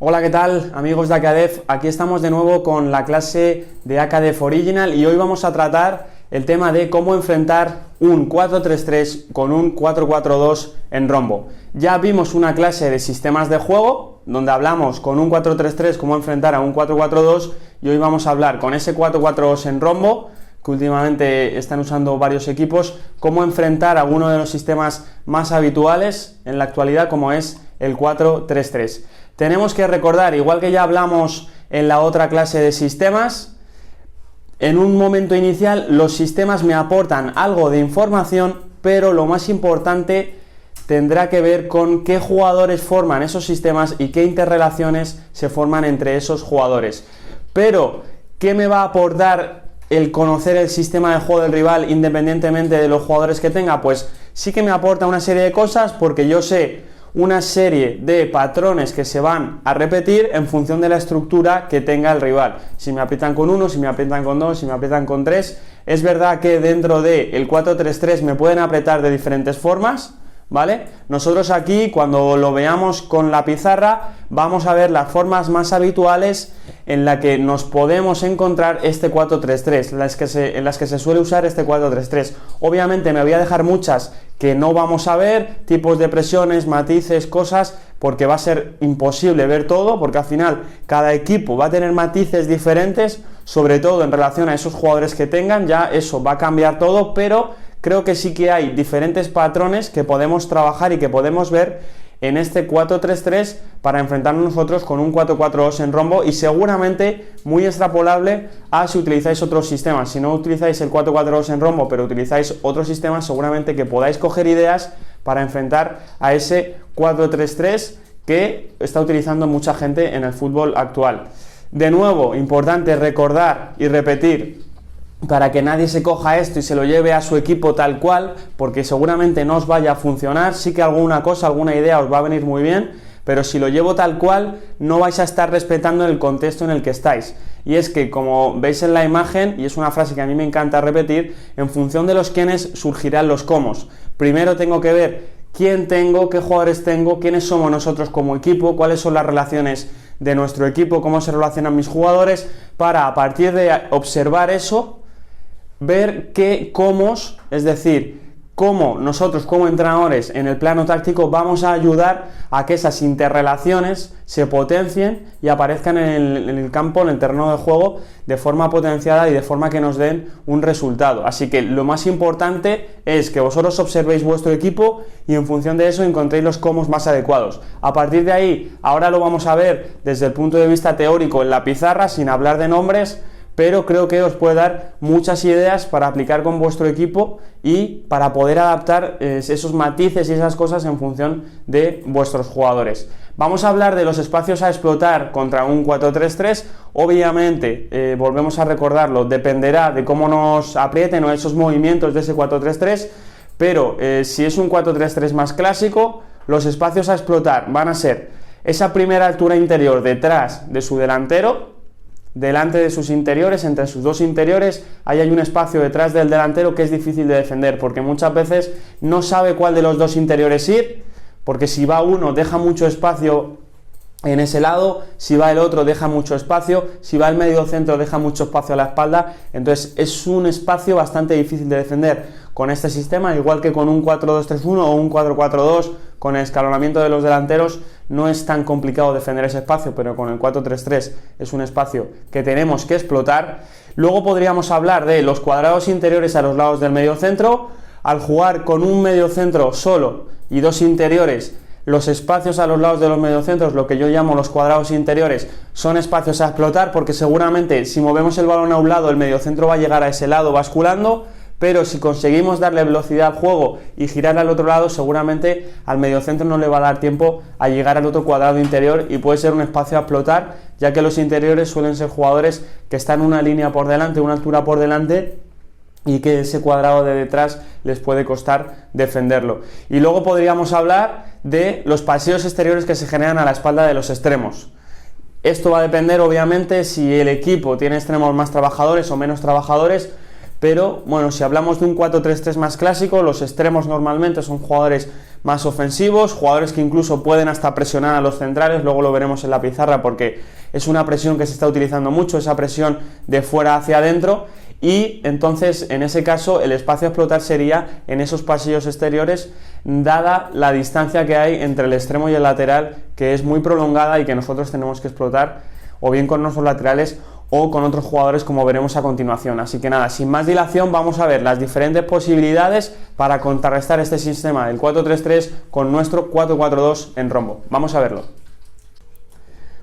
Hola, ¿qué tal amigos de Akadev? Aquí estamos de nuevo con la clase de Akadev Original y hoy vamos a tratar el tema de cómo enfrentar un 4-3-3 con un 4-4-2 en rombo. Ya vimos una clase de sistemas de juego donde hablamos con un 4-3-3 cómo enfrentar a un 4-4-2 y hoy vamos a hablar con ese 4-4-2 en rombo que últimamente están usando varios equipos, cómo enfrentar a uno de los sistemas más habituales en la actualidad como es el 4-3-3. Tenemos que recordar, igual que ya hablamos en la otra clase de sistemas, en un momento inicial los sistemas me aportan algo de información, pero lo más importante tendrá que ver con qué jugadores forman esos sistemas y qué interrelaciones se forman entre esos jugadores. Pero, ¿qué me va a aportar el conocer el sistema de juego del rival independientemente de los jugadores que tenga? Pues sí que me aporta una serie de cosas porque yo sé una serie de patrones que se van a repetir en función de la estructura que tenga el rival. Si me aprietan con 1, si me aprietan con 2, si me aprietan con 3. Es verdad que dentro del 4-3-3 me pueden apretar de diferentes formas, ¿vale? Nosotros aquí, cuando lo veamos con la pizarra, vamos a ver las formas más habituales en las que nos podemos encontrar este 4-3-3, en las que se suele usar este 4-3-3. Obviamente me voy a dejar muchas que no vamos a ver, tipos de presiones, matices, cosas, porque va a ser imposible ver todo, porque al final cada equipo va a tener matices diferentes, sobre todo en relación a esos jugadores que tengan, ya eso va a cambiar todo, pero creo que sí que hay diferentes patrones que podemos trabajar y que podemos ver en este 4-3-3 para enfrentarnos nosotros con un 4-4-2 en rombo y seguramente muy extrapolable a si utilizáis otros sistemas. Si no utilizáis el 4-4-2 en rombo pero utilizáis otros sistemas, seguramente que podáis coger ideas para enfrentar a ese 4-3-3 que está utilizando mucha gente en el fútbol actual. De nuevo, importante recordar y repetir para que nadie se coja esto y se lo lleve a su equipo tal cual, porque seguramente no os vaya a funcionar. Sí que alguna cosa, alguna idea os va a venir muy bien, pero si lo llevo tal cual no vais a estar respetando el contexto en el que estáis. Y es que, como veis en la imagen, y es una frase que a mí me encanta repetir, en función de los quiénes surgirán los cómo. Primero tengo que ver quién tengo, qué jugadores tengo, quiénes somos nosotros como equipo, cuáles son las relaciones de nuestro equipo, cómo se relacionan mis jugadores, para a partir de observar eso, ver qué cómo, es decir, cómo nosotros como entrenadores en el plano táctico vamos a ayudar a que esas interrelaciones se potencien y aparezcan en el campo, en el terreno de juego, de forma potenciada y de forma que nos den un resultado. Así que lo más importante es que vosotros observéis vuestro equipo y en función de eso encontréis los cómo más adecuados. A partir de ahí, ahora lo vamos a ver desde el punto de vista teórico en la pizarra, sin hablar de nombres, pero creo que os puede dar muchas ideas para aplicar con vuestro equipo y para poder adaptar esos matices y esas cosas en función de vuestros jugadores. Vamos a hablar de los espacios a explotar contra un 4-3-3. Obviamente, volvemos a recordarlo, dependerá de cómo nos aprieten o esos movimientos de ese 4-3-3, pero si es un 4-3-3 más clásico, los espacios a explotar van a ser esa primera altura interior detrás de su delantero, delante de sus interiores, entre sus dos interiores, ahí hay un espacio detrás del delantero que es difícil de defender, porque muchas veces no sabe cuál de los dos interiores ir, porque si va uno deja mucho espacio en ese lado, si va el otro deja mucho espacio, si va el medio centro deja mucho espacio a la espalda, entonces es un espacio bastante difícil de defender con este sistema, igual que con un 4-2-3-1 o un 4-4-2, con el escalonamiento de los delanteros no es tan complicado defender ese espacio, pero con el 4-3-3 es un espacio que tenemos que explotar. Luego podríamos hablar de los cuadrados interiores a los lados del medio centro. Al jugar con un medio centro solo y dos interiores, los espacios a los lados de los mediocentros, lo que yo llamo los cuadrados interiores, son espacios a explotar, porque seguramente si movemos el balón a un lado, el mediocentro va a llegar a ese lado basculando, pero si conseguimos darle velocidad al juego y girar al otro lado, seguramente al mediocentro no le va a dar tiempo a llegar al otro cuadrado interior y puede ser un espacio a explotar, ya que los interiores suelen ser jugadores que están una línea por delante, una altura por delante, y que ese cuadrado de detrás les puede costar defenderlo. Y luego podríamos hablar de los paseos exteriores que se generan a la espalda de los extremos. Esto va a depender obviamente si el equipo tiene extremos más trabajadores o menos trabajadores, Pero bueno, si hablamos de un 4-3-3 más clásico, los extremos normalmente son jugadores más ofensivos, jugadores que incluso pueden hasta presionar a los centrales, luego lo veremos en la pizarra porque es una presión que se está utilizando mucho, esa presión de fuera hacia adentro, y entonces en ese caso el espacio a explotar sería en esos pasillos exteriores, dada la distancia que hay entre el extremo y el lateral, que es muy prolongada y que nosotros tenemos que explotar o bien con nuestros laterales o con otros jugadores, como veremos a continuación. Así que nada, sin más dilación, vamos a ver las diferentes posibilidades para contrarrestar este sistema del 4-3-3 con nuestro 4-4-2 en rombo. Vamos a verlo.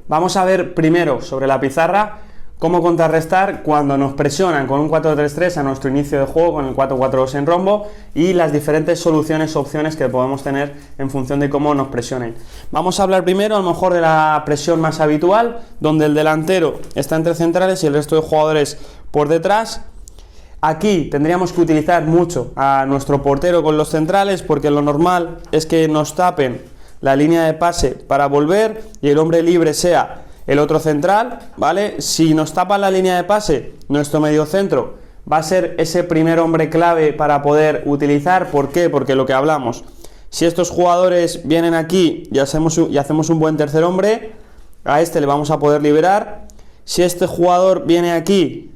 Vamos a ver primero sobre la pizarra cómo contrarrestar cuando nos presionan con un 4-3-3 a nuestro inicio de juego con el 4-4-2 en rombo, y las diferentes soluciones o opciones que podemos tener en función de cómo nos presionen. Vamos a hablar primero a lo mejor de la presión más habitual, donde el delantero está entre centrales y el resto de jugadores por detrás. Aquí tendríamos que utilizar mucho a nuestro portero con los centrales, porque lo normal es que nos tapen la línea de pase para volver y el hombre libre sea el otro central, ¿vale? Si nos tapan la línea de pase, nuestro mediocentro va a ser ese primer hombre clave para poder utilizar. ¿Por qué? Porque lo que hablamos, si estos jugadores vienen aquí y hacemos un buen tercer hombre, a este le vamos a poder liberar. Si este jugador viene aquí,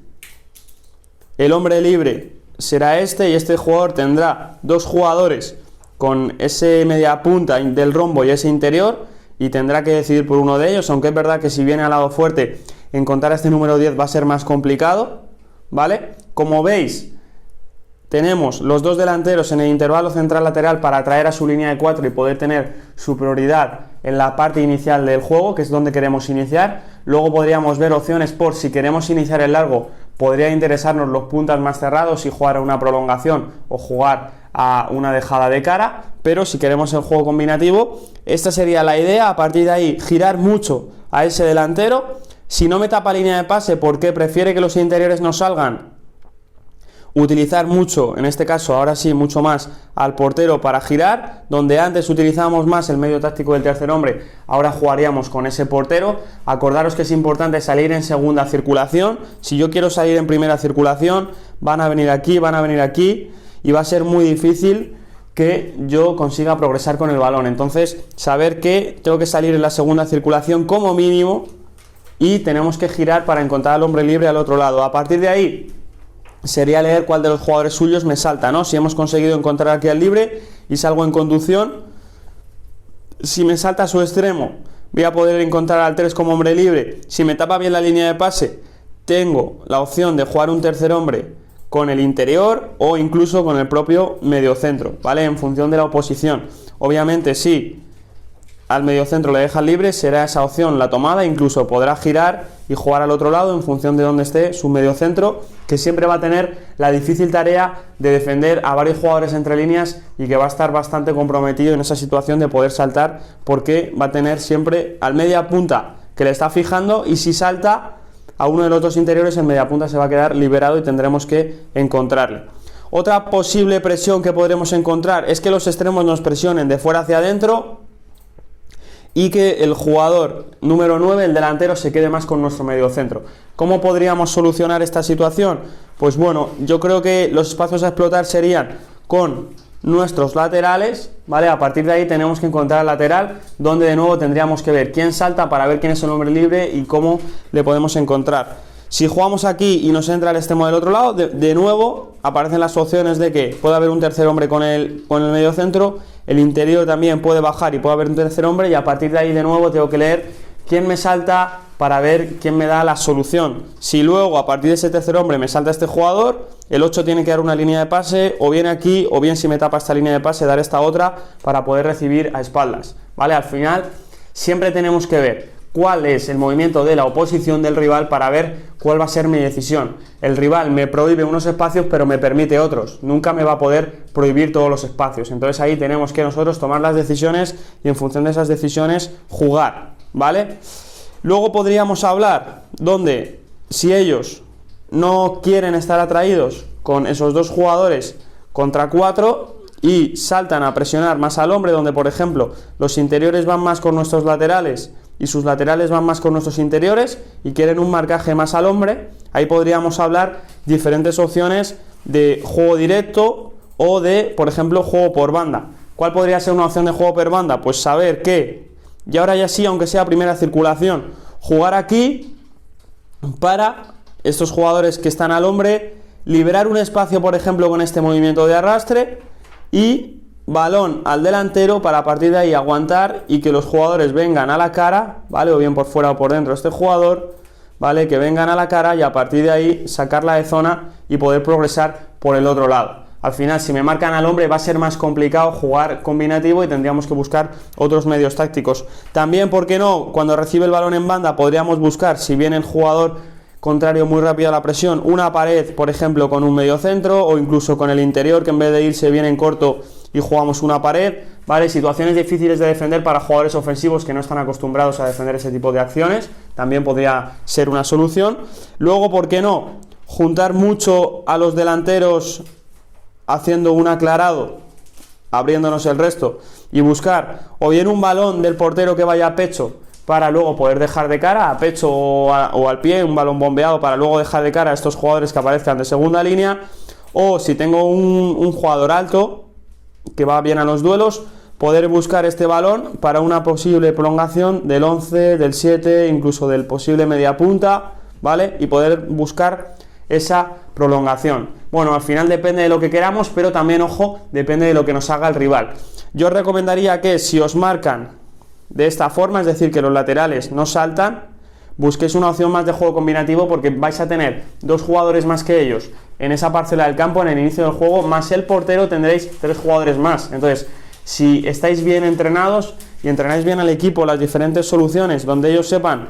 el hombre libre será este, y este jugador tendrá dos jugadores con ese media punta del rombo y ese interior, y tendrá que decidir por uno de ellos, aunque es verdad que si viene al lado fuerte, encontrar a este número 10 va a ser más complicado, ¿vale? Como veis, tenemos los dos delanteros en el intervalo central-lateral para atraer a su línea de 4 y poder tener su prioridad en la parte inicial del juego, que es donde queremos iniciar. Luego podríamos ver opciones por si queremos iniciar el largo, podría interesarnos los puntas más cerrados y jugar a una prolongación o jugar a una dejada de cara, pero si queremos el juego combinativo, esta sería la idea. A partir de ahí, girar mucho a ese delantero. Si no me tapa línea de pase porque prefiere que los interiores no salgan, utilizar mucho, en este caso ahora sí mucho más al portero para girar, donde antes utilizábamos más el medio táctico del tercer hombre, ahora jugaríamos con ese portero. Acordaros que es importante salir en segunda circulación. Si yo quiero salir en primera circulación, van a venir aquí, y va a ser muy difícil que yo consiga progresar con el balón. Entonces, saber que tengo que salir en la segunda circulación como mínimo, y tenemos que girar para encontrar al hombre libre al otro lado. A partir de ahí sería leer cuál de los jugadores suyos me salta, ¿no? Si hemos conseguido encontrar aquí al libre y salgo en conducción, si me salta a su extremo, voy a poder encontrar al 3 como hombre libre. Si me tapa bien la línea de pase, tengo la opción de jugar un tercer hombre con el interior o incluso con el propio mediocentro, ¿vale? En función de la oposición. Obviamente, si al mediocentro le dejan libre, será esa opción la tomada, incluso podrá girar y jugar al otro lado en función de donde esté su mediocentro, que siempre va a tener la difícil tarea de defender a varios jugadores entre líneas y que va a estar bastante comprometido en esa situación de poder saltar, porque va a tener siempre al media punta que le está fijando, y si salta a uno de los dos interiores, el mediapunta se va a quedar liberado y tendremos que encontrarle. Otra posible presión que podremos encontrar es que los extremos nos presionen de fuera hacia adentro y que el jugador número 9, el delantero, se quede más con nuestro mediocentro. ¿Cómo podríamos solucionar esta situación? Pues bueno, yo creo que los espacios a explotar serían con nuestros laterales, ¿vale? A partir de ahí tenemos que encontrar el lateral, donde de nuevo tendríamos que ver quién salta para ver quién es el hombre libre y cómo le podemos encontrar. Si jugamos aquí y nos entra el extremo del otro lado, de nuevo aparecen las opciones de que puede haber un tercer hombre con el medio centro, el interior también puede bajar y puede haber un tercer hombre, y a partir de ahí de nuevo tengo que leer quién me salta para ver quién me da la solución. Si luego a partir de ese tercer hombre me salta este jugador, el 8 tiene que dar una línea de pase, o bien aquí, o bien si me tapa esta línea de pase, dar esta otra para poder recibir a espaldas, ¿vale? Al final siempre tenemos que ver cuál es el movimiento de la oposición del rival para ver cuál va a ser mi decisión. El rival me prohíbe unos espacios pero me permite otros, nunca me va a poder prohibir todos los espacios. Entonces ahí tenemos que nosotros tomar las decisiones y en función de esas decisiones jugar, ¿vale? Luego podríamos hablar donde, si ellos no quieren estar atraídos con esos dos jugadores contra 4 y saltan a presionar más al hombre, donde por ejemplo los interiores van más con nuestros laterales y sus laterales van más con nuestros interiores y quieren un marcaje más al hombre, ahí podríamos hablar diferentes opciones de juego directo o de, por ejemplo, juego por banda. ¿Cuál podría ser una opción de juego por banda? Pues saber que, y ahora ya sí, aunque sea primera circulación, jugar aquí para estos jugadores que están al hombre, liberar un espacio, por ejemplo, con este movimiento de arrastre y balón al delantero para a partir de ahí aguantar y que los jugadores vengan a la cara, ¿vale? O bien por fuera o por dentro este jugador, ¿vale? Que vengan a la cara y a partir de ahí sacarla de zona y poder progresar por el otro lado. Al final, si me marcan al hombre, va a ser más complicado jugar combinativo y tendríamos que buscar otros medios tácticos. También, ¿por qué no? Cuando recibe el balón en banda, podríamos buscar, si viene el jugador contrario muy rápido a la presión, una pared, por ejemplo, con un medio centro o incluso con el interior, que en vez de irse bien en corto y jugamos una pared, ¿vale? Situaciones difíciles de defender para jugadores ofensivos que no están acostumbrados a defender ese tipo de acciones, también podría ser una solución. Luego, ¿por qué no? Juntar mucho a los delanteros haciendo un aclarado, abriéndonos el resto y buscar o bien un balón del portero que vaya a pecho para luego poder dejar de cara a pecho o al pie, un balón bombeado para luego dejar de cara a estos jugadores que aparezcan de segunda línea, o si tengo un jugador alto que va bien a los duelos, poder buscar este balón para una posible prolongación del 11, del 7, incluso del posible media punta, ¿vale? Y poder buscar esa prolongación. Bueno, al final depende de lo que queramos, pero también, ojo, depende de lo que nos haga el rival. Yo os recomendaría que si os marcan de esta forma, es decir, que los laterales no saltan, busquéis una opción más de juego combinativo porque vais a tener dos jugadores más que ellos en esa parcela del campo en el inicio del juego, más el portero tendréis tres jugadores más. Entonces, si estáis bien entrenados y entrenáis bien al equipo las diferentes soluciones donde ellos sepan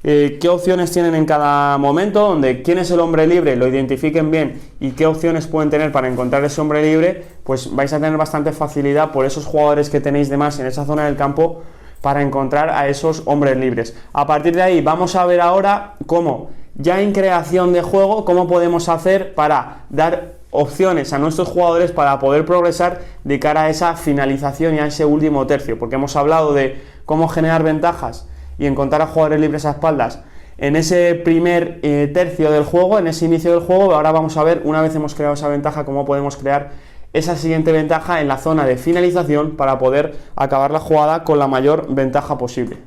qué opciones tienen en cada momento, donde quién es el hombre libre, lo identifiquen bien y qué opciones pueden tener para encontrar ese hombre libre, pues vais a tener bastante facilidad por esos jugadores que tenéis de más en esa zona del campo para encontrar a esos hombres libres. A partir de ahí vamos a ver ahora cómo, ya en creación de juego, cómo podemos hacer para dar opciones a nuestros jugadores para poder progresar de cara a esa finalización y a ese último tercio, porque hemos hablado de cómo generar ventajas y encontrar a jugadores libres a espaldas en ese primer tercio del juego, en ese inicio del juego. Ahora vamos a ver, una vez hemos creado esa ventaja, cómo podemos crear esa siguiente ventaja en la zona de finalización para poder acabar la jugada con la mayor ventaja posible.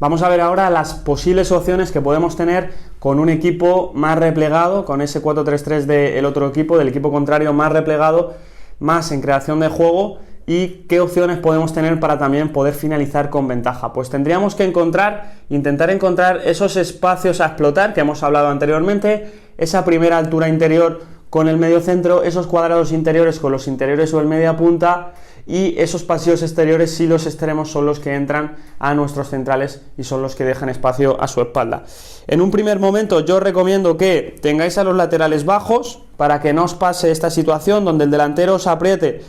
Vamos a ver ahora las posibles opciones que podemos tener con un equipo más replegado, con ese 4-3-3 del otro equipo, del equipo contrario más replegado, más en creación de juego, y qué opciones podemos tener para también poder finalizar con ventaja. Pues tendríamos que intentar encontrar esos espacios a explotar que hemos hablado anteriormente, esa primera altura interior con el medio centro, esos cuadrados interiores con los interiores o el media punta, y esos pasillos exteriores si los extremos son los que entran a nuestros centrales y son los que dejan espacio a su espalda. En un primer momento yo os recomiendo que tengáis a los laterales bajos para que no os pase esta situación donde el delantero os apriete,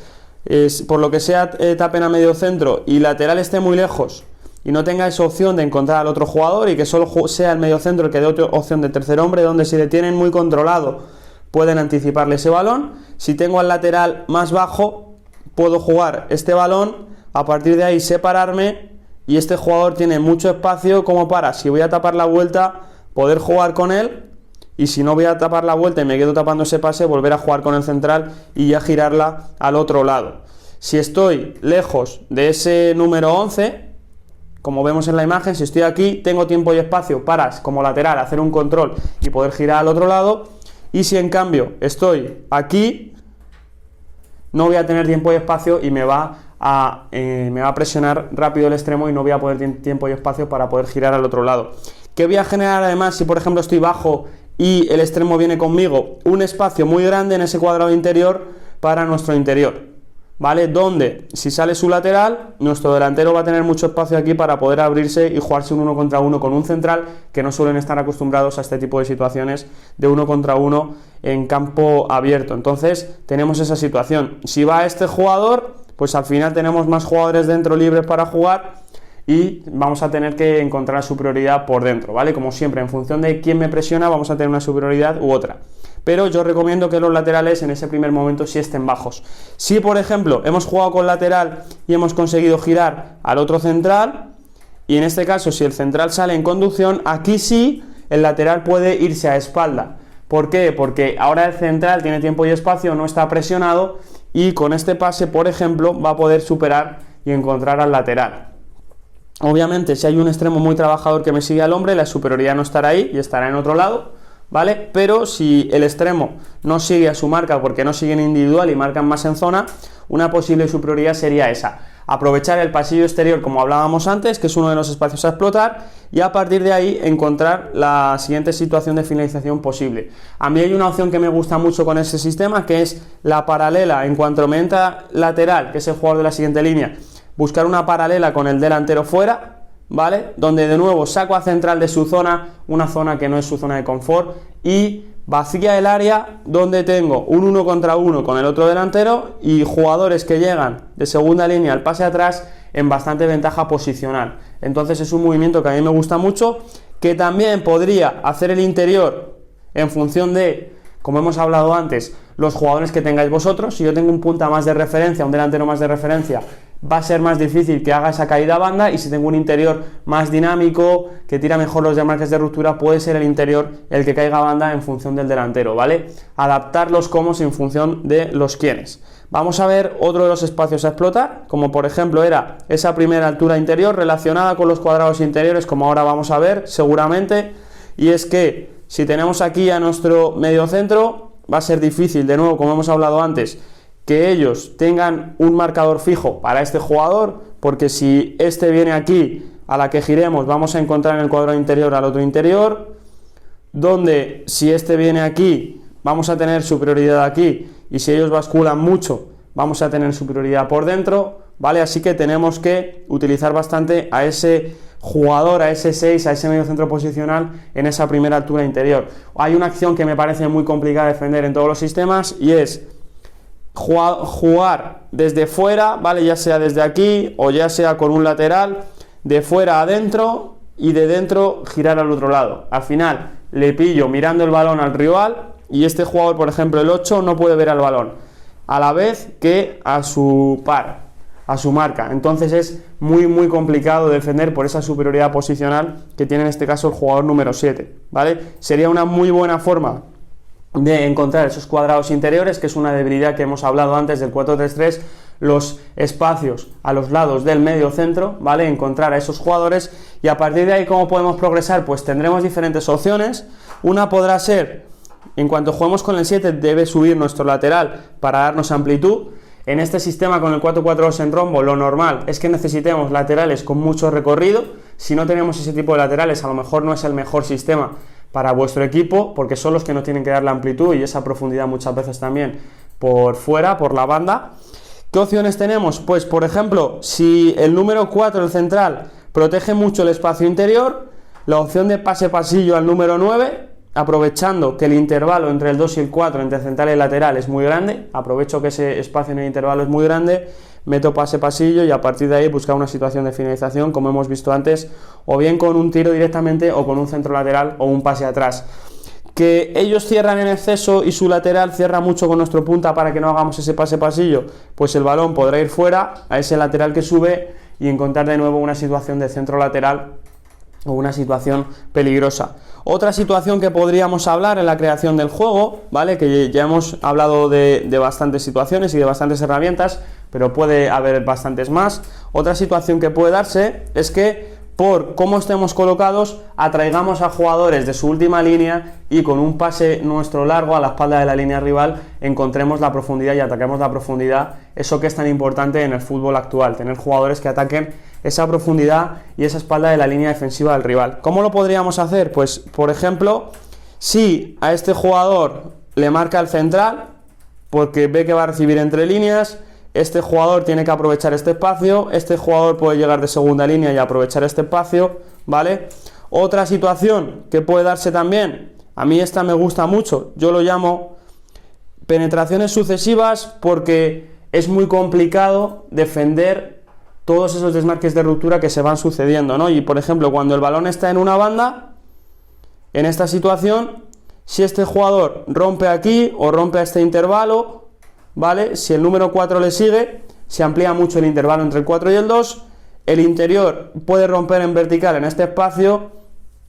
por lo que sea tapen a medio centro y lateral esté muy lejos y no tenga esa opción de encontrar al otro jugador y que solo sea el medio centro el que dé otra opción de tercer hombre, donde si le tienen muy controlado pueden anticiparle ese balón. Si tengo al lateral más bajo, puedo jugar este balón, a partir de ahí separarme, y este jugador tiene mucho espacio como para, si voy a tapar la vuelta, poder jugar con él, y si no voy a tapar la vuelta y me quedo tapando ese pase, volver a jugar con el central y ya girarla al otro lado. Si estoy lejos de ese número 11, como vemos en la imagen, si estoy aquí, tengo tiempo y espacio para, como lateral, hacer un control y poder girar al otro lado. Y si en cambio estoy aquí, no voy a tener tiempo y espacio y me va a presionar rápido el extremo y no voy a poder tener tiempo y espacio para poder girar al otro lado. ¿Qué voy a generar además si por ejemplo estoy bajo y el extremo viene conmigo? Un espacio muy grande en ese cuadrado interior para nuestro interior, ¿vale? Donde si sale su lateral, nuestro delantero va a tener mucho espacio aquí para poder abrirse y jugarse un 1 contra 1 con un central, que no suelen estar acostumbrados a este tipo de situaciones de 1 contra 1 en campo abierto. Entonces tenemos esa situación. Si va este jugador, pues al final tenemos más jugadores dentro libres para jugar y vamos a tener que encontrar superioridad por dentro, ¿vale? Como siempre, en función de quién me presiona, vamos a tener una superioridad u otra. pero yo recomiendo que los laterales en ese primer momento sí estén bajos. Si por ejemplo hemos jugado con lateral y hemos conseguido girar al otro central, y en este caso si el central sale en conducción, aquí sí el lateral puede irse a espalda. ¿Por qué? Porque ahora el central tiene tiempo y espacio, no está presionado, y con este pase, por ejemplo, va a poder superar y encontrar al lateral. Obviamente, si hay un extremo muy trabajador que me sigue al hombre, la superioridad no estará ahí y estará en otro lado, ¿vale? Pero si el extremo no sigue a su marca porque no siguen individual y marcan más en zona, una posible superioridad sería esa: aprovechar el pasillo exterior, como hablábamos antes, que es uno de los espacios a explotar, y a partir de ahí encontrar la siguiente situación de finalización posible. A mí hay una opción que me gusta mucho con ese sistema, que es la paralela. En cuanto me entra lateral, que es el jugador de la siguiente línea, buscar una paralela con el delantero fuera, ¿vale? Donde de nuevo saco a central de su zona, una zona que no es su zona de confort, y vacía el área donde tengo un 1 contra 1 con el otro delantero y jugadores que llegan de segunda línea al pase atrás en bastante ventaja posicional. Entonces es un movimiento que a mí me gusta mucho, que también podría hacer el interior en función de, como hemos hablado antes, los jugadores que tengáis vosotros. Si yo tengo un punta más de referencia, un delantero más de referencia, va a ser más difícil que haga esa caída a banda, y si tengo un interior más dinámico, que tira mejor los desmarques de ruptura, puede ser el interior el que caiga a banda en función del delantero, ¿vale? Adaptar los comos en función de los quienes. Vamos a ver otro de los espacios a explotar, como por ejemplo era esa primera altura interior relacionada con los cuadrados interiores, como ahora vamos a ver seguramente, y es que si tenemos aquí a nuestro mediocentro, va a ser difícil, de nuevo, como hemos hablado antes, que ellos tengan un marcador fijo para este jugador, porque si este viene aquí, a la que giremos vamos a encontrar en el cuadrado interior al otro interior, donde si este viene aquí vamos a tener superioridad aquí, y si ellos basculan mucho vamos a tener superioridad por dentro, ¿vale? Así que tenemos que utilizar bastante a ese jugador, a ese 6, a ese medio centro posicional en esa primera altura interior. Hay una acción que me parece muy complicada de defender en todos los sistemas, y es jugar desde fuera, ¿vale? Ya sea desde aquí o ya sea con un lateral, de fuera a dentro y de dentro girar al otro lado. Al final le pillo mirando el balón al rival, y este jugador, por ejemplo el 8, no puede ver al balón a la vez que a su par, a su marca. Entonces es muy complicado defender por esa superioridad posicional que tiene en este caso el jugador número 7, ¿vale? Sería una muy buena forma de encontrar esos cuadrados interiores, que es una debilidad que hemos hablado antes del 4-3-3, los espacios a los lados del medio centro, ¿vale? Encontrar a esos jugadores, y a partir de ahí, ¿cómo podemos progresar? Pues tendremos diferentes opciones. Una podrá ser, en cuanto juguemos con el 7, debe subir nuestro lateral para darnos amplitud. En este sistema con el 4-4-2 en rombo, lo normal es que necesitemos laterales con mucho recorrido. Si no tenemos ese tipo de laterales, a lo mejor no es el mejor sistema para vuestro equipo, porque son los que nos tienen que dar la amplitud y esa profundidad muchas veces también por fuera, por la banda. ¿Qué opciones tenemos? Pues por ejemplo, si el número 4, el central, protege mucho el espacio interior, la opción de pase pasillo al número 9, aprovechando que el intervalo entre el 2 y el 4, entre central y lateral, es muy grande, aprovecho que ese espacio en el intervalo es muy grande, meto pase pasillo y a partir de ahí buscar una situación de finalización, como hemos visto antes, o bien con un tiro directamente o con un centro lateral o un pase atrás. Que ellos cierran en exceso y su lateral cierra mucho con nuestro punta para que no hagamos ese pase pasillo, pues el balón podrá ir fuera a ese lateral que sube y encontrar de nuevo una situación de centro lateral o una situación peligrosa. Otra situación que podríamos hablar en la creación del juego, ¿vale? Que ya hemos hablado de bastantes situaciones y de bastantes herramientas, pero puede haber bastantes más. Otra situación que puede darse es que por cómo estemos colocados atraigamos a jugadores de su última línea y con un pase nuestro largo a la espalda de la línea rival encontremos la profundidad y ataquemos la profundidad, eso que es tan importante en el fútbol actual, tener jugadores que ataquen esa profundidad y esa espalda de la línea defensiva del rival. ¿Cómo lo podríamos hacer? Pues por ejemplo, si a este jugador le marca el central porque ve que va a recibir entre líneas, este jugador tiene que aprovechar este espacio, este jugador puede llegar de segunda línea y aprovechar este espacio, ¿vale? Otra situación que puede darse también, a mí esta me gusta mucho, yo lo llamo penetraciones sucesivas, porque es muy complicado defender todos esos desmarques de ruptura que se van sucediendo, ¿no? Y por ejemplo, cuando el balón está en una banda, en esta situación, Si este jugador rompe aquí o rompe a este intervalo, ¿vale? Si el número 4 le sigue, se amplía mucho el intervalo entre el 4 y el 2. El interior puede romper en vertical en este espacio.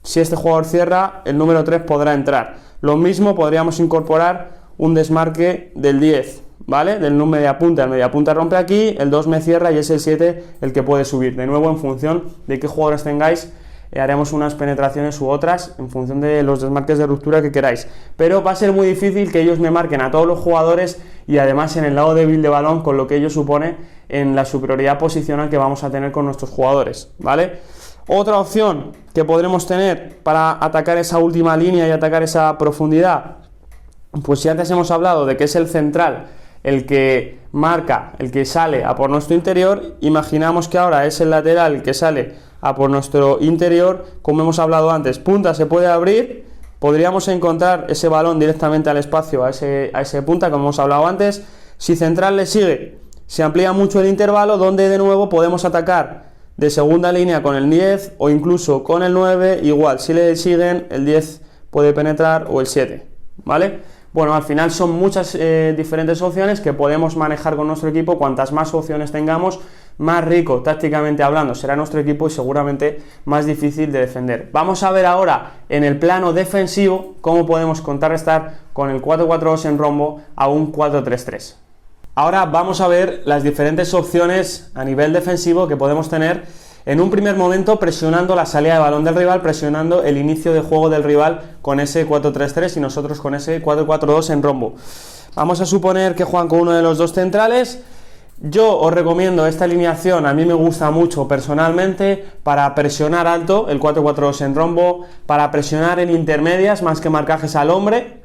Si este jugador cierra, el número 3 podrá entrar. Lo mismo podríamos incorporar un desmarque del 10, ¿vale? Del mediapunta. El mediapunta rompe aquí, el 2 me cierra y es el 7 el que puede subir. De nuevo, en función de qué jugadores tengáis, haremos unas penetraciones u otras en función de los desmarques de ruptura que queráis. Pero va a ser muy difícil que ellos me marquen a todos los jugadores y además en el lado débil de balón, con lo que ello supone en la superioridad posicional que vamos a tener con nuestros jugadores, ¿vale? Otra opción que podremos tener para atacar esa última línea y atacar esa profundidad, pues si antes hemos hablado de que es el central el que marca, el que sale a por nuestro interior, imaginamos que ahora es el lateral el que sale a por nuestro interior. Como hemos hablado antes, punta se puede abrir, podríamos encontrar ese balón directamente al espacio, a ese punta, como hemos hablado antes. Si central le sigue, se amplía mucho el intervalo, donde de nuevo podemos atacar de segunda línea con el 10 o incluso con el 9, igual, si le siguen, el 10 puede penetrar o el 7, ¿vale? Bueno, al final son muchas diferentes opciones que podemos manejar con nuestro equipo. Cuantas más opciones tengamos, más rico tácticamente hablando será nuestro equipo y seguramente más difícil de defender. Vamos a ver ahora en el plano defensivo cómo podemos contrarrestar con el 4-4-2 en rombo a un 4-3-3. Ahora vamos a ver las diferentes opciones a nivel defensivo que podemos tener. En un primer momento presionando la salida de balón del rival, presionando el inicio de juego del rival con ese 4-3-3 y nosotros con ese 4-4-2 en rombo. Vamos a suponer que juegan con uno de los dos centrales. Yo os recomiendo esta alineación, a mí me gusta mucho personalmente, para presionar alto el 4-4-2 en rombo, para presionar en intermedias más que marcajes al hombre,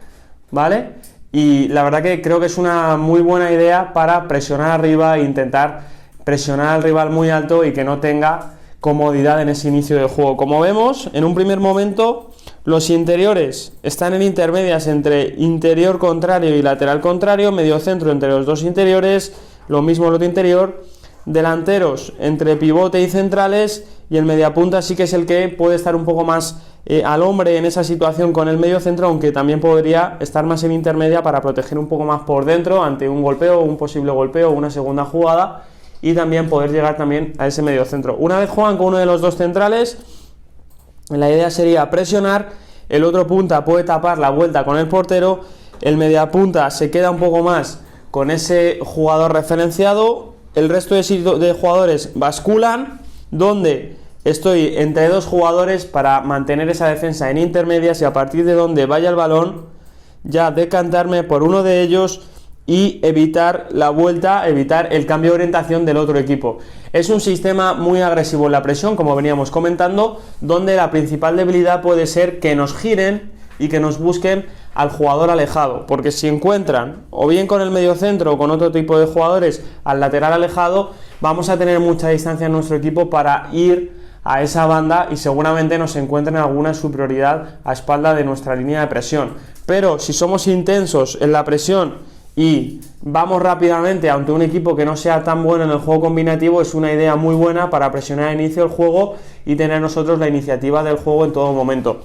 ¿vale? Y la verdad que creo que es una muy buena idea para presionar arriba e intentar presionar al rival muy alto y que no tenga comodidad en ese inicio de juego. Como vemos, en un primer momento los interiores están en intermedias entre interior contrario y lateral contrario, medio centro entre los dos interiores, lo mismo el otro interior, delanteros entre pivote y centrales, y el mediapunta sí que es el que puede estar un poco más al hombre en esa situación con el medio centro, aunque también podría estar más en intermedia para proteger un poco más por dentro ante un golpeo, un posible golpeo o una segunda jugada, y también poder llegar también a ese medio centro. Una vez juegan con uno de los dos centrales, la idea sería presionar, el otro punta puede tapar la vuelta con el portero, el mediapunta se queda un poco más con ese jugador referenciado, el resto de jugadores basculan, donde estoy entre dos jugadores para mantener esa defensa en intermedias y a partir de donde vaya el balón, ya decantarme por uno de ellos y evitar la vuelta, evitar el cambio de orientación del otro equipo. Es un sistema muy agresivo en la presión, como veníamos comentando, donde la principal debilidad puede ser que nos giren y que nos busquen al jugador alejado, porque si encuentran o bien con el mediocentro o con otro tipo de jugadores al lateral alejado, vamos a tener mucha distancia en nuestro equipo para ir a esa banda y seguramente nos encuentren alguna superioridad a espalda de nuestra línea de presión. Pero si somos intensos en la presión y vamos rápidamente ante un equipo que no sea tan bueno en el juego combinativo, es una idea muy buena para presionar al inicio del juego y tener nosotros la iniciativa del juego en todo momento.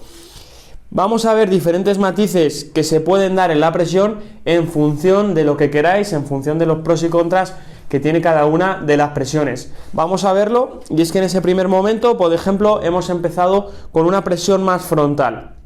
Vamos a ver diferentes matices que se pueden dar en la presión en función de lo que queráis, en función de los pros y contras que tiene cada una de las presiones. Vamos a verlo, y es que en ese primer momento, por ejemplo, hemos empezado con una presión más frontal.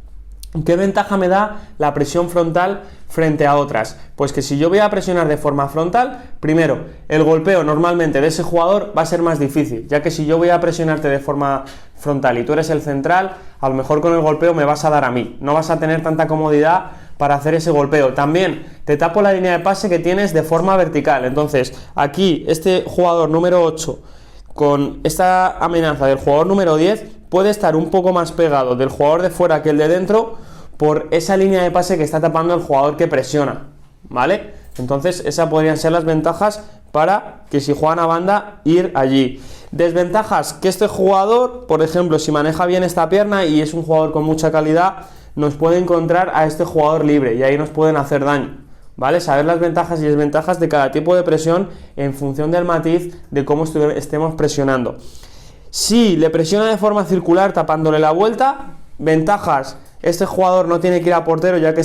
¿Qué ventaja me da la presión frontal frente a otras? Pues que si yo voy a presionar de forma frontal, primero, el golpeo normalmente de ese jugador va a ser más difícil, ya que si yo voy a presionarte de forma frontal y tú eres el central, a lo mejor con el golpeo me vas a dar a mí, no vas a tener tanta comodidad para hacer ese golpeo. También te tapo la línea de pase que tienes de forma vertical, entonces aquí este jugador número 8 con esta amenaza del jugador número 10 puede estar un poco más pegado del jugador de fuera que el de dentro por esa línea de pase que está tapando el jugador que presiona, ¿vale? Entonces esas podrían ser las ventajas para que si juegan a banda ir allí. Desventajas, que este jugador, por ejemplo, si maneja bien esta pierna y es un jugador con mucha calidad, nos puede encontrar a este jugador libre y ahí nos pueden hacer daño, ¿vale? Saber las ventajas y desventajas de cada tipo de presión en función del matiz de cómo estemos presionando. Si le presiona de forma circular tapándole la vuelta, ventajas este jugador no tiene que ir a portero, ya que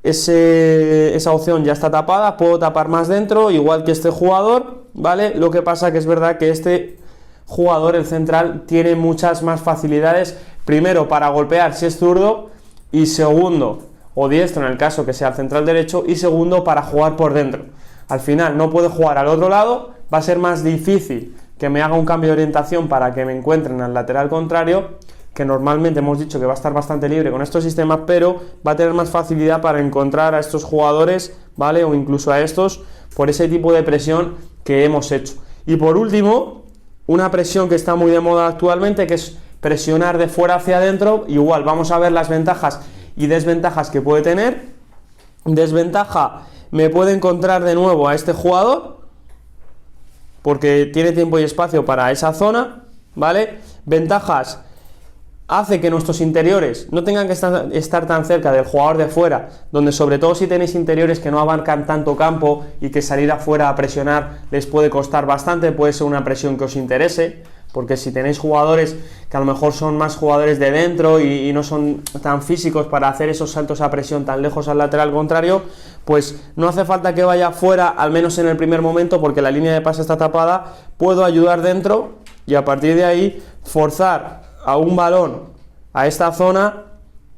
esa opción ya está tapada, puedo tapar más dentro, igual que este jugador, ¿vale? Lo que pasa que es verdad que este jugador, el central, tiene muchas más facilidades, primero para golpear si es zurdo, y segundo, o diestro en el caso que sea el central derecho, y segundo para jugar por dentro. Al final no puede jugar al otro lado, va a ser más difícil que me haga un cambio de orientación para que me encuentren al lateral contrario, que normalmente hemos dicho que va a estar bastante libre con estos sistemas, pero va a tener más facilidad para encontrar a estos jugadores, ¿vale? O incluso a estos, por ese tipo de presión que hemos hecho. Y por último, una presión que está muy de moda actualmente, que es presionar de fuera hacia adentro. Igual, vamos a ver las ventajas y desventajas que puede tener. Desventaja, me puede encontrar de nuevo a este jugador, porque tiene tiempo y espacio para esa zona, ¿vale? Ventajas, hace que nuestros interiores no tengan que estar tan cerca del jugador de fuera, donde sobre todo si tenéis interiores que no abarcan tanto campo y que salir afuera a presionar les puede costar bastante, puede ser una presión que os interese, porque si tenéis jugadores que a lo mejor son más jugadores de dentro y no son tan físicos para hacer esos saltos a presión tan lejos al lateral contrario, pues no hace falta que vaya fuera, al menos en el primer momento, porque la línea de pase está tapada, puedo ayudar dentro y a partir de ahí forzar a un balón a esta zona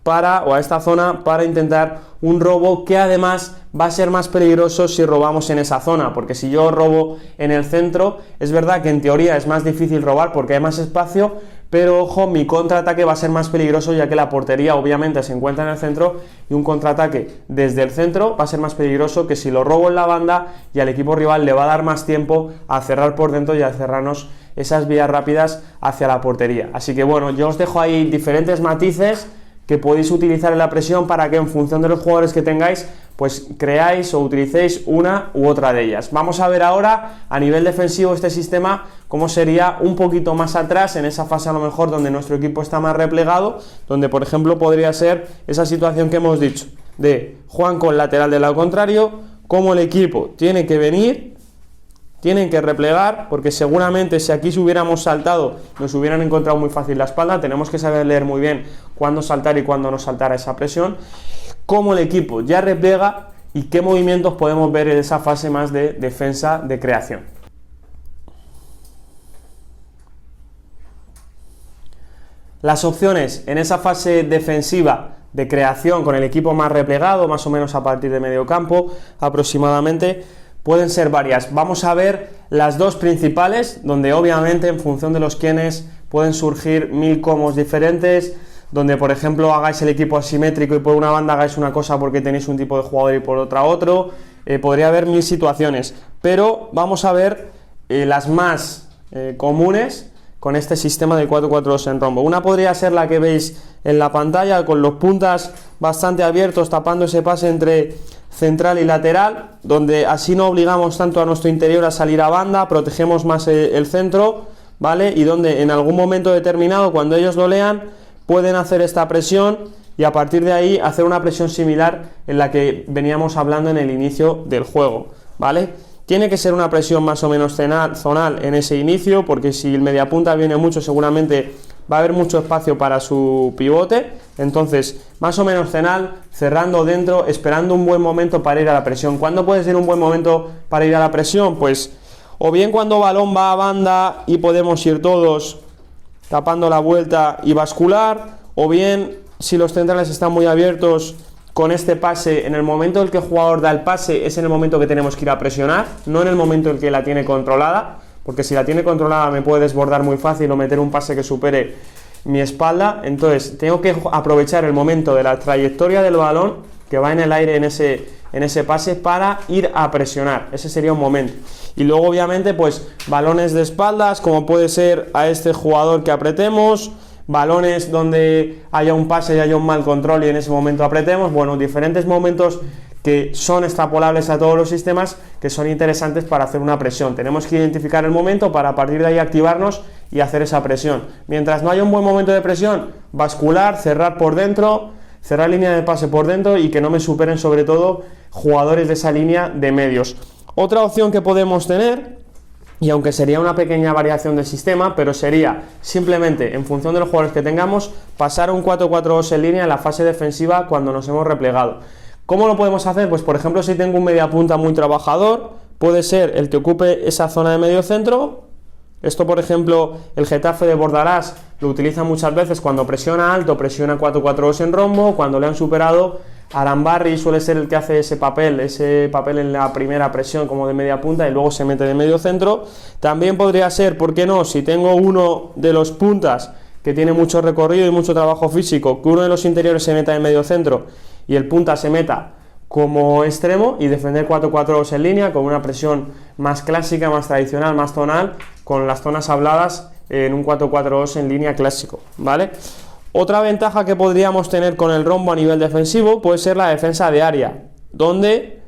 para intentar un robo que además va a ser más peligroso si robamos en esa zona, porque si yo robo en el centro, es verdad que en teoría es más difícil robar porque hay más espacio, pero ojo, mi contraataque va a ser más peligroso, ya que la portería obviamente se encuentra en el centro y un contraataque desde el centro va a ser más peligroso que si lo robo en la banda y al equipo rival le va a dar más tiempo a cerrar por dentro y a cerrarnos esas vías rápidas hacia la portería. Así que bueno, yo os dejo ahí diferentes matices que podéis utilizar en la presión para que en función de los jugadores que tengáis, pues creáis o utilicéis una u otra de ellas. Vamos a ver ahora a nivel defensivo este sistema cómo sería un poquito más atrás, en esa fase a lo mejor donde nuestro equipo está más replegado, donde por ejemplo podría ser esa situación que hemos dicho de Juan con lateral del lado contrario, cómo el equipo tiene que venir, tienen que replegar, porque seguramente si aquí hubiéramos saltado nos hubieran encontrado muy fácil la espalda. Tenemos que saber leer muy bien cuándo saltar y cuándo no saltar a esa presión, cómo el equipo ya replega y qué movimientos podemos ver en esa fase más de defensa de creación. Las opciones en esa fase defensiva de creación con el equipo más replegado, más o menos a partir de medio campo aproximadamente, pueden ser varias. Vamos a ver las dos principales, donde obviamente en función de los quienes pueden surgir mil comos diferentes, donde por ejemplo hagáis el equipo asimétrico y por una banda hagáis una cosa porque tenéis un tipo de jugador y por otra otro. Podría haber mil situaciones, pero vamos a ver las más comunes con este sistema del 4-4-2 en rombo. Una podría ser la que veis en la pantalla, con los puntas bastante abiertos, tapando ese pase entre central y lateral, donde así no obligamos tanto a nuestro interior a salir a banda, protegemos más el centro, ¿vale? Y donde en algún momento determinado, cuando ellos lo lean, pueden hacer esta presión y a partir de ahí hacer una presión similar en la que veníamos hablando en el inicio del juego, ¿vale? Tiene que ser una presión más o menos zonal en ese inicio, porque si el mediapunta viene mucho, seguramente va a haber mucho espacio para su pivote. Entonces, más o menos zonal, cerrando dentro, esperando un buen momento para ir a la presión. ¿Cuándo puede ser un buen momento para ir a la presión? Pues, o bien cuando balón va a banda y podemos ir todos tapando la vuelta y bascular, o bien si los centrales están muy abiertos con este pase, en el momento en el que el jugador da el pase es en el momento que tenemos que ir a presionar, no en el momento en que la tiene controlada, porque si la tiene controlada me puede desbordar muy fácil o meter un pase que supere mi espalda. Entonces tengo que aprovechar el momento de la trayectoria del balón que va en el aire en ese pase para ir a presionar. Ese sería un momento. Y luego obviamente pues balones de espaldas, como puede ser a este jugador que apretemos, balones donde haya un pase y haya un mal control y en ese momento apretemos. Bueno, diferentes momentos que son extrapolables a todos los sistemas, que son interesantes para hacer una presión. Tenemos que identificar el momento para a partir de ahí activarnos y hacer esa presión. Mientras no haya un buen momento de presión, bascular, cerrar por dentro, cerrar línea de pase por dentro y que no me superen sobre todo jugadores de esa línea de medios. Otra opción que podemos tener y aunque sería una pequeña variación del sistema, pero sería simplemente, en función de los jugadores que tengamos, pasar un 4-4-2 en línea en la fase defensiva cuando nos hemos replegado. ¿Cómo lo podemos hacer? Pues por ejemplo, si tengo un mediapunta muy trabajador, puede ser el que ocupe esa zona de medio centro. Esto, por ejemplo, el Getafe de Bordalás lo utiliza muchas veces cuando presiona alto, presiona 4-4-2 en rombo. Cuando le han superado, Arambarri suele ser el que hace ese papel en la primera presión como de media punta y luego se mete de medio centro. También podría ser, ¿por qué no? Si tengo uno de los puntas que tiene mucho recorrido y mucho trabajo físico, que uno de los interiores se meta de medio centro y el punta se meta como extremo y defender 4-4-2 en línea con una presión más clásica, más tradicional, más tonal, con las zonas habladas en un 4-4-2 en línea clásico, ¿vale? Otra ventaja que podríamos tener con el rombo a nivel defensivo puede ser la defensa de área, donde,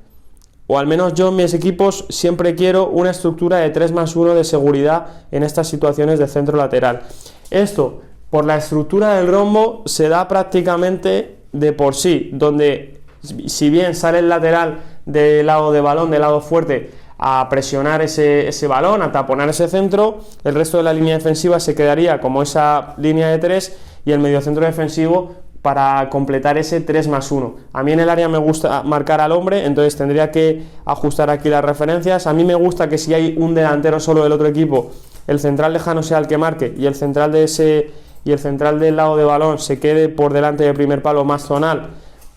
o al menos yo en mis equipos, siempre quiero una estructura de 3+1 de seguridad en estas situaciones de centro lateral. Esto, por la estructura del rombo, se da prácticamente de por sí, donde si bien sale el lateral del lado de balón, del lado fuerte, a presionar ese balón, a taponar ese centro, el resto de la línea defensiva se quedaría como esa línea de 3 y el mediocentro defensivo para completar ese 3+1. A mí en el área me gusta marcar al hombre, entonces tendría que ajustar aquí las referencias. A mí me gusta que si hay un delantero solo del otro equipo, el central lejano sea el que marque y el central del lado de balón se quede por delante del primer palo más zonal,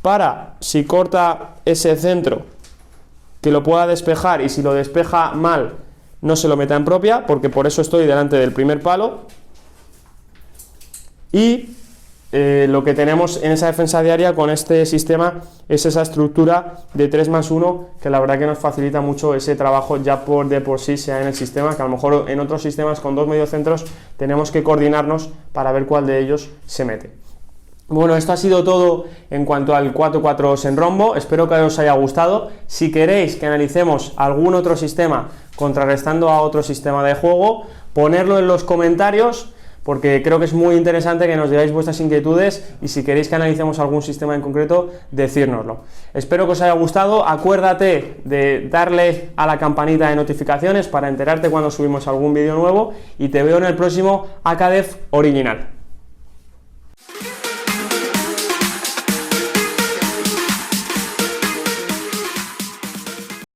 para, si corta ese centro, que lo pueda despejar, y si lo despeja mal, no se lo meta en propia, porque por eso estoy delante del primer palo. Y lo que tenemos en esa defensa diaria con este sistema es esa estructura de 3+1, que la verdad que nos facilita mucho ese trabajo ya de por sí, sea en el sistema, que a lo mejor en otros sistemas con dos mediocentros tenemos que coordinarnos para ver cuál de ellos se mete. Bueno, esto ha sido todo en cuanto al 4-4-2 en rombo, espero que os haya gustado. Si queréis que analicemos algún otro sistema contrarrestando a otro sistema de juego, ponedlo en los comentarios, porque creo que es muy interesante que nos digáis vuestras inquietudes y si queréis que analicemos algún sistema en concreto, decírnoslo. Espero que os haya gustado, acuérdate de darle a la campanita de notificaciones para enterarte cuando subimos algún vídeo nuevo y te veo en el próximo AcaDev Original.